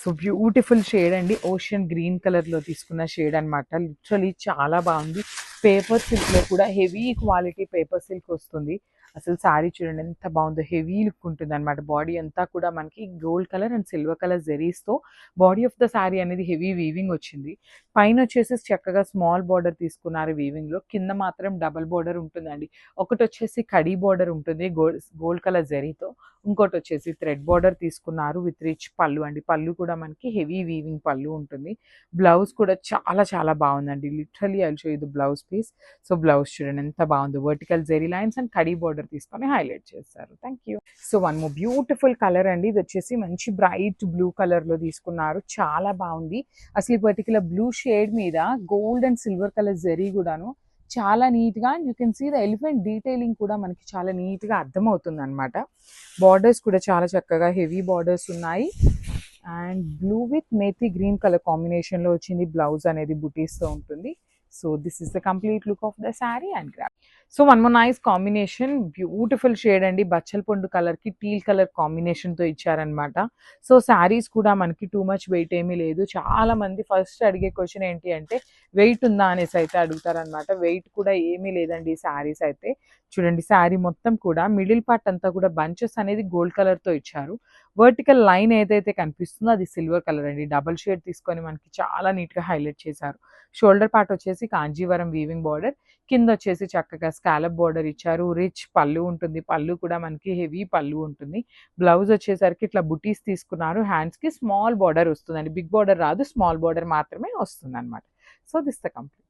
So beautiful shade అండి, ocean green కలర్లో తీసుకున్న షేడ్ అనమాట. లిటరలీ చాలా బాగుంది. పేపర్ సిల్క్లో కూడా హెవీ క్వాలిటీ పేపర్ సిల్క్ వస్తుంది. అసలు శారీ చూడండి ఎంత బాగుందో, హెవీ లుక్ ఉంటుంది అనమాట. బాడీ అంతా కూడా మనకి gold colour and silver colour జెరీస్తో బాడీ ఆఫ్ ద శారీ అనేది హెవీ వీవింగ్ వచ్చింది. పైన వచ్చేసి చక్కగా స్మాల్ బార్డర్ తీసుకున్నారు వీవింగ్లో, కింద మాత్రం డబల్ బార్డర్ ఉంటుందండి. ఒకటి వచ్చేసి కడీ బార్డర్ ఉంటుంది గోల్డ్ కలర్ జెరీతో, ఇంకోటి వచ్చేసి థ్రెడ్ బార్డర్ తీసుకున్నారు విత్ రిచ్ పళ్ళు అండి. పళ్ళు కూడా మనకి హెవీ వీవింగ్ పళ్ళు ఉంటుంది. బ్లౌజ్ కూడా చాలా చాలా బాగుందండి. Literally I will show you the blouse piece. So blouse చూడండి ఎంత బాగుందో, వర్టికల్ జెరీ లైన్స్ అండ్ కడీ బార్డర్ తీసుకొని హైలైట్ చేస్తారు. Thank you. So one more beautiful colour అండి, ఇది వచ్చేసి మంచి బ్రైట్ బ్లూ కలర్లో తీసుకున్నారు. చాలా బాగుంది. అసలు ఈ పర్టికులర్ బ్లూ షేడ్ మీద gold and silver colour zari కూడాను చాలా నీట్గా, and you can see the elephant detailing కూడా మనకి చాలా నీట్గా అర్థమవుతుంది అనమాట. బార్డర్స్ కూడా చాలా చక్కగా హెవీ బార్డర్స్ ఉన్నాయి. And blue with methi green colour కాంబినేషన్లో వచ్చింది. బ్లౌజ్ అనేది బుటీస్తో ఉంటుంది. So this is the complete look of the sari and grab. So one more nice combination, beautiful shade అండి. బచ్చల పండు కలర్కి టీల్ కలర్ కాంబినేషన్తో ఇచ్చారనమాట. సో శారీస్ కూడా మనకి టూ మచ్ వెయిట్ ఏమీ లేదు. చాలా మంది ఫస్ట్ అడిగే క్వశ్చన్ ఏంటి అంటే వెయిట్ ఉందా అనేసి అయితే అడుగుతారనమాట. వెయిట్ కూడా ఏమీ లేదండి ఈ శారీస్ అయితే. చూడండి శారీ మొత్తం కూడా మిడిల్ పార్ట్ అంతా కూడా బంచెస్ అనేది గోల్డ్ కలర్తో ఇచ్చారు. వర్టికల్ లైన్ ఏదైతే కనిపిస్తుందో అది సిల్వర్ కలర్ అండి. డబల్ షేడ్ తీసుకొని మనకి చాలా నీట్గా హైలైట్ చేశారు. షోల్డర్ పార్ట్ వచ్చేసి కాంజీవరం వీవింగ్ బార్డర్, కింద వచ్చేసి చక్కగా స్కాలప్ బార్డర్ ఇచ్చారు. రిచ్ పళ్ళు ఉంటుంది. పళ్ళు కూడా మనకి హెవీ పళ్ళు ఉంటుంది. బ్లౌజ్ వచ్చేసరికి ఇట్లా బుటీస్ తీసుకున్నారు. హ్యాండ్స్కి స్మాల్ బార్డర్ వస్తుందండి, బిగ్ బార్డర్ రాదు, స్మాల్ బార్డర్ మాత్రమే వస్తుంది అనమాట. So this the complete.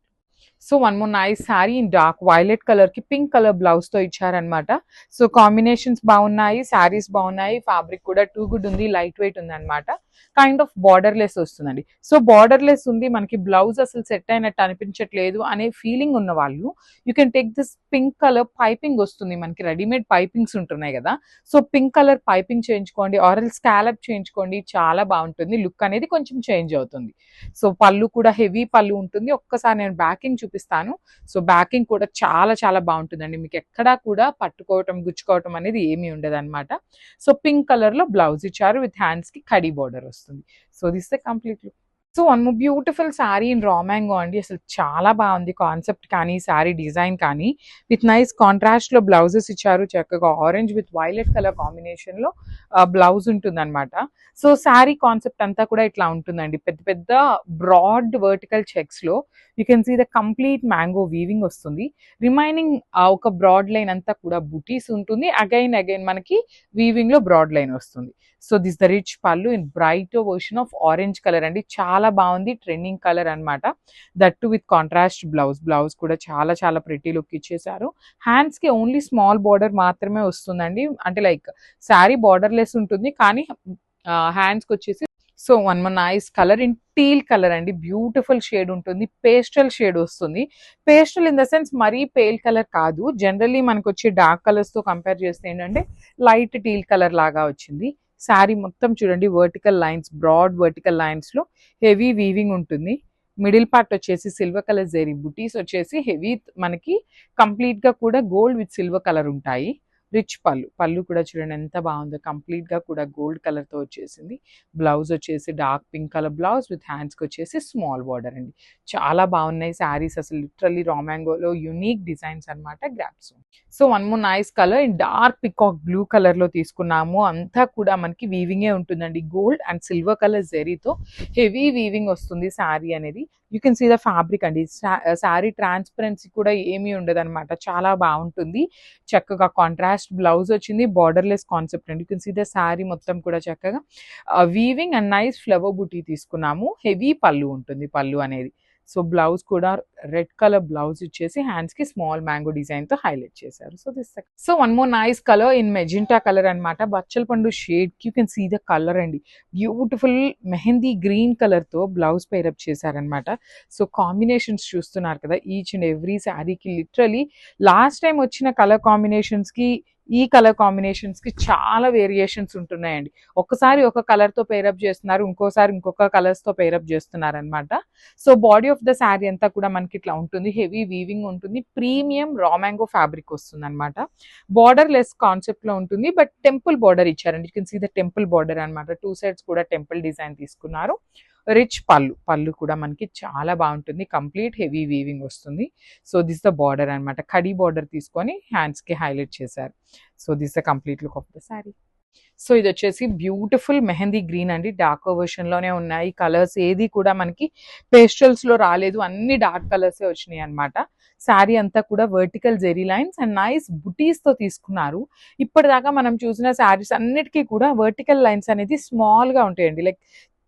So one more nice sari in dark violet colour కి పింక్ కలర్ బ్లౌజ్ తో ఇచ్చారనమాట. సో కాంబినేషన్స్ బాగున్నాయి, శారీస్ బాగున్నాయి, ఫ్యాబ్రిక్ కూడా టూ గుడ్ ఉంది, లైట్ వెయిట్ ఉంది అనమాట. కైండ్ ఆఫ్ బార్డర్ లెస్ వస్తుందండి. సో బార్డర్ లెస్ ఉంది, మనకి బ్లౌజ్ అసలు సెట్ అయినట్టు అనిపించట్లేదు అనే ఫీలింగ్ ఉన్న వాళ్ళు you can take this pink colour piping వస్తుంది, మనకి రెడీమేడ్ పైపింగ్స్ ఉంటున్నాయి కదా. సో పింక్ కలర్ పైపింగ్ చేయించుకోండి, ఆరల్ స్కాలప్ చేయించుకోండి, చాలా బాగుంటుంది. లుక్ అనేది కొంచెం చేంజ్ అవుతుంది. సో పళ్ళు కూడా హెవీ పళ్ళు ఉంటుంది. ఒక్కసారి నేను బ్యాకింగ్ చూపిస్తాను. సో బ్యాకింగ్ కూడా చాలా చాలా బాగుంటుందండి. మీకు ఎక్కడా కూడా పట్టుకోవటం గుచ్చుకోవటం అనేది ఏమీ ఉండదు అనమాట. సో పింక్ కలర్ లో బ్లౌజ్ ఇచ్చారు విత్ హ్యాండ్స్ కి కడీ బార్డర్ వస్తుంది. So this the complete look. So one beautiful sari in raw mango అండి. అసలు చాలా బాగుంది కాన్సెప్ట్ కానీ శారీ డిజైన్ కానీ. విత్ నైస్ కాంట్రాస్ట్ లో బ్లౌజెస్ ఇచ్చారు. చక్కగా orange with violet colour combination లో బ్లౌజ్ ఉంటుంది అనమాట. సో శారీ కాన్సెప్ట్ అంతా కూడా ఇట్లా ఉంటుందండి. పెద్ద పెద్ద బ్రాడ్ వర్టికల్ చెక్స్ లో you can see the complete mango weaving వస్తుంది. రిమైనింగ్ ఒక బ్రాడ్ లైన్ అంతా కూడా బుటీస్ ఉంటుంది. అగైన్ మనకి వీవింగ్ లో బ్రాడ్ లైన్ వస్తుంది. So this the rich pallu in bright version of orange colour అండి. చాలా బాగుంది, ట్రెండింగ్ కలర్ అనమాట. That too with contrast blouse కూడా చాలా చాలా ప్రిటీ లుక్ ఇచ్చేసారు. హ్యాండ్స్ కి ఓన్లీ స్మాల్ బార్డర్ మాత్రమే వస్తుందండి. అంటే లైక్ శారీ బార్డర్ లెస్ ఉంటుంది కానీ హ్యాండ్స్ కి వచ్చేసి. So one more nice colour in teal colour అండి. బ్యూటిఫుల్ షేడ్ ఉంటుంది, పేస్టల్ షేడ్ వస్తుంది. పేస్టల్ ఇన్ ద సెన్స్ మరీ పేల్ కలర్ కాదు. జనరల్లీ మనకు వచ్చే డార్క్ కలర్స్ తో కంపేర్ చేస్తే ఏంటంటే లైట్ టీల్ కలర్ లాగా వచ్చింది. శారీ మొత్తం చూడండి vertical lines, broad vertical lines లో హెవీ వీవింగ్ ఉంటుంది. మిడిల్ పార్ట్ వచ్చేసి సిల్వర్ కలర్ జెరీ బుటీస్ వచ్చేసి హెవీ మనకి కంప్లీట్ గా కూడా గోల్డ్ విత్ సిల్వర్ కలర్ ఉంటాయి. రిచ్ పళ్ళు కూడా చూడండి ఎంత బాగుందో, కంప్లీట్ గా కూడా గోల్డ్ కలర్ తో వచ్చేసింది. బ్లౌజ్ వచ్చేసి dark pink colour blouse with hands కి వచ్చేసి స్మాల్ బార్డర్ అండి. చాలా బాగున్నాయి శారీస్. అసలు లిటరల్లీ రా మ్యాంగోలో యూనిక్ డిజైన్స్ అనమాట. Grapes. So one more nice colour in dark peacock blue colour లో తీసుకున్నాము. అంతా కూడా మనకి వీవింగే ఉంటుందండి. గోల్డ్ అండ్ సిల్వర్ కలర్ జెరీతో హెవీ వీవింగ్ వస్తుంది శారీ అనేది. You can see the fabric అండి. శారీ ట్రాన్స్పరెన్సీ కూడా ఏమీ ఉండదు అనమాట. చాలా బాగుంటుంది. చక్కగా కాంట్రాస్ట్ బ్లౌజ్ వచ్చింది. బార్డర్లెస్ కాన్సెప్ట్ అండి. You can see the sari మొత్తం కూడా చక్కగా వీవింగ్ అండ్ నైస్ ఫ్లవర్ బుటీ తీసుకున్నాము. హెవీ పళ్ళు ఉంటుంది పళ్ళు అనేది. సో బ్లౌజ్ కూడా రెడ్ కలర్ బ్లౌజ్ ఇచ్చేసి హ్యాండ్స్ కి స్మాల్ మ్యాంగో డిజైన్ తో హైలైట్ చేశారు. So one more nice colour in magenta colour అనమాట. బచ్చల పండు షేడ్ కి you can see the colour అండి. బ్యూటిఫుల్ మెహందీ గ్రీన్ కలర్ తో బ్లౌజ్ పేరప్ చేశారనమాట. సో కాంబినేషన్స్ చూస్తున్నారు కదా, ఈచ్ అండ్ ఎవ్రీ శారీకి లిటరలీ లాస్ట్ టైం వచ్చిన కలర్ కాంబినేషన్స్ కి ఈ కలర్ కాంబినేషన్స్కి చాలా వేరియేషన్స్ ఉంటున్నాయండి. ఒక్కసారి ఒక కలర్తో పేరప్ చేస్తున్నారు, ఇంకోసారి ఇంకొక కలర్స్తో పేరప్ చేస్తున్నారు అనమాట. So body of the sari అంతా కూడా మనకి ఇట్లా ఉంటుంది, హెవీ వీవింగ్ ఉంటుంది, ప్రీమియం రా మ్యాంగో ఫ్యాబ్రిక్ వస్తుంది అనమాట. బార్డర్ లెస్ కాన్సెప్ట్లో ఉంటుంది, బట్ టెంపుల్ బార్డర్ ఇచ్చారండి. You can see the temple border అనమాట. 2 సైడ్స్ కూడా టెంపుల్ డిజైన్ తీసుకున్నారు. రిచ్ పళ్ళు కూడా మనకి చాలా బాగుంటుంది, కంప్లీట్ హెవీ వీవింగ్ వస్తుంది. సో దిస్ ద బార్డర్ అనమాట. కడీ బార్డర్ తీసుకొని హ్యాండ్స్కి హైలైట్ చేశారు. So this the complete look of the sari. So ఇది వచ్చేసి బ్యూటిఫుల్ మెహందీ గ్రీన్ అండి. డార్క్ వర్షన్లోనే ఉన్నాయి కలర్స్, ఏది కూడా మనకి పేస్టల్స్లో రాలేదు, అన్ని డార్క్ కలర్సే వచ్చినాయి అనమాట. శారీ అంతా కూడా vertical zari lines and nice బుటీస్తో తీసుకున్నారు. ఇప్పటిదాకా మనం చూసిన శారీస్ అన్నిటికీ కూడా వర్టికల్ లైన్స్ అనేది స్మాల్గా ఉంటాయండి, లైక్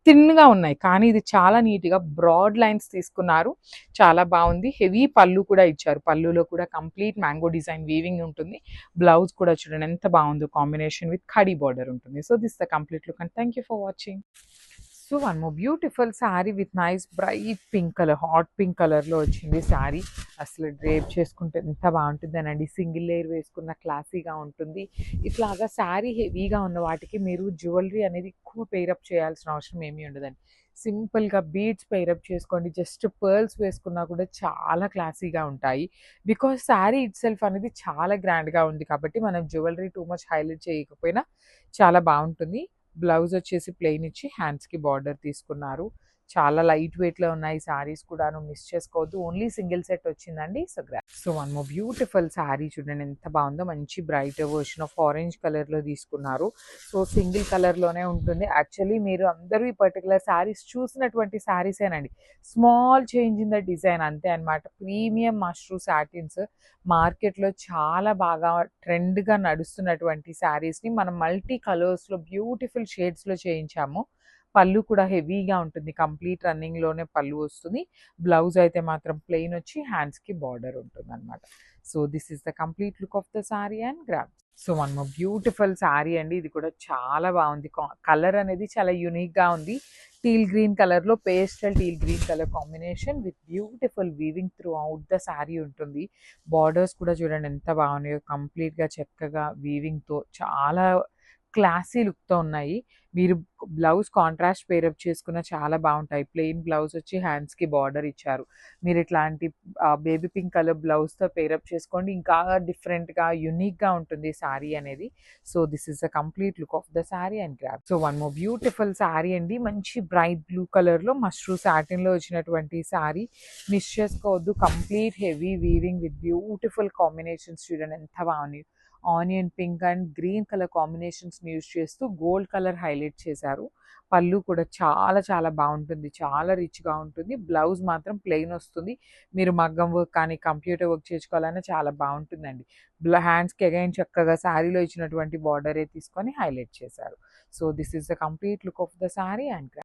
థిన్గా ఉన్నాయి. కానీ ఇది చాలా నీట్గా బ్రాడ్ లైన్స్ తీసుకున్నారు, చాలా బాగుంది. హెవీ పళ్ళు కూడా ఇచ్చారు, పళ్ళులో కూడా కంప్లీట్ మ్యాంగో డిజైన్ వీవింగ్ ఉంటుంది. బ్లౌజ్ కూడా చూడండి ఎంత బాగుందో, కాంబినేషన్ విత్ ఖడీ బార్డర్ ఉంటుంది. So this the complete look and thank you for watching. So one more beautiful sari with nice bright pink colour, hot pink కలర్లో వచ్చింది శారీ. అసలు డ్రేప్ చేసుకుంటే ఎంత బాగుంటుందనండి, సింగిల్ లేయర్ వేసుకున్న క్లాసీగా ఉంటుంది. ఇట్లాగా శారీ హెవీగా ఉన్న వాటికి మీరు జ్యువెలరీ అనేది ఎక్కువ పేరప్ చేయాల్సిన అవసరం ఏమీ ఉండదండి. సింపుల్గా బీడ్స్ పేరప్ చేసుకోండి, జస్ట్ పర్ల్స్ వేసుకున్నా కూడా చాలా క్లాసీగా ఉంటాయి. బికాస్ శారీ ఇట్ సెల్ఫ్ అనేది చాలా గ్రాండ్గా ఉంది కాబట్టి మనం జ్యువెలరీ టూ మచ్ హైలైట్ చేయకపోయినా చాలా బాగుంటుంది. బ్లౌజ్ వచ్చేసి ప్లెయిన్ ఇచ్చి హ్యాండ్స్కి బార్డర్ తీసుకున్నారు. చాలా లైట్ వెయిట్లో ఉన్నాయి శారీస్ కూడాను, మిస్ చేసుకోవద్దు. ఓన్లీ సింగిల్ సెట్ వచ్చిందండి. So one more beautiful sari చూడండి ఎంత బాగుందో, మంచి బ్రైట్ వర్షన్ ఆఫ్ ఆరెంజ్ కలర్లో తీసుకున్నారు. సో సింగిల్ కలర్లోనే ఉంటుంది. యాక్చువల్లీ మీరు అందరూ ఈ పర్టికులర్ శారీస్ చూసినటువంటి శారీసేనండి, small change in the design అంతే అనమాట. ప్రీమియం మష్రూ సాటిన్స్ మార్కెట్లో చాలా బాగా ట్రెండ్గా నడుస్తున్నటువంటి శారీస్ని మనం మల్టీ కలర్స్లో బ్యూటిఫుల్ షేడ్స్లో చేయించాము. పళ్ళు కూడా హెవీగా ఉంటుంది, కంప్లీట్ రన్నింగ్లోనే పళ్ళు వస్తుంది. బ్లౌజ్ అయితే మాత్రం ప్లెయిన్ వచ్చి హ్యాండ్స్కి బార్డర్ ఉంటుంది అనమాట. So this is the complete look of the sari and gram. So one more beautiful sari అండి, ఇది కూడా చాలా బాగుంది. కలర్ అనేది చాలా యూనిక్గా ఉంది. టీల్ గ్రీన్ కలర్లో pastel teal green colour combination with beautiful weaving through out the sari ఉంటుంది. బార్డర్స్ కూడా చూడండి ఎంత బాగున్నాయో, కంప్లీట్గా చక్కగా వీవింగ్తో చాలా క్లాసీ లుక్తో ఉన్నాయి. మీరు బ్లౌజ్ కాంట్రాస్ట్ పేరప్ చేసుకున్న చాలా బాగుంటాయి. ప్లెయిన్ బ్లౌజ్ వచ్చి హ్యాండ్స్కి బార్డర్ ఇచ్చారు. మీరు ఇట్లాంటి బేబీ పింక్ కలర్ బ్లౌజ్తో పేరప్ చేసుకోండి, ఇంకా డిఫరెంట్గా యూనిక్గా ఉంటుంది శారీ అనేది. So this is the complete look of the sari and grab. So one more beautiful sari అండి, మంచి బ్రైట్ బ్లూ కలర్లో మష్రూ సాటిన్లో వచ్చినటువంటి శారీ, మిస్ చేసుకోవద్దు. Complete heavy weaving with beautiful combinations చూడండి ఎంత బాగున్నాయి. Onion pink and green colour కాంబినేషన్స్ని యూజ్ చేస్తూ గోల్డ్ కలర్ హైలైట్ చేశారు. పళ్ళు కూడా చాలా చాలా బాగుంటుంది, చాలా రిచ్గా ఉంటుంది. బ్లౌజ్ మాత్రం ప్లెయిన్ వస్తుంది. మీరు మగ్గం వర్క్ కానీ కంప్యూటర్ వర్క్ చేసుకోవాలన్నా చాలా బాగుంటుందండి. హ్యాండ్స్కి అగైన్ చక్కగా శారీలో ఇచ్చినటువంటి బార్డరే తీసుకొని హైలైట్ చేశారు. So this is the complete look of the sari and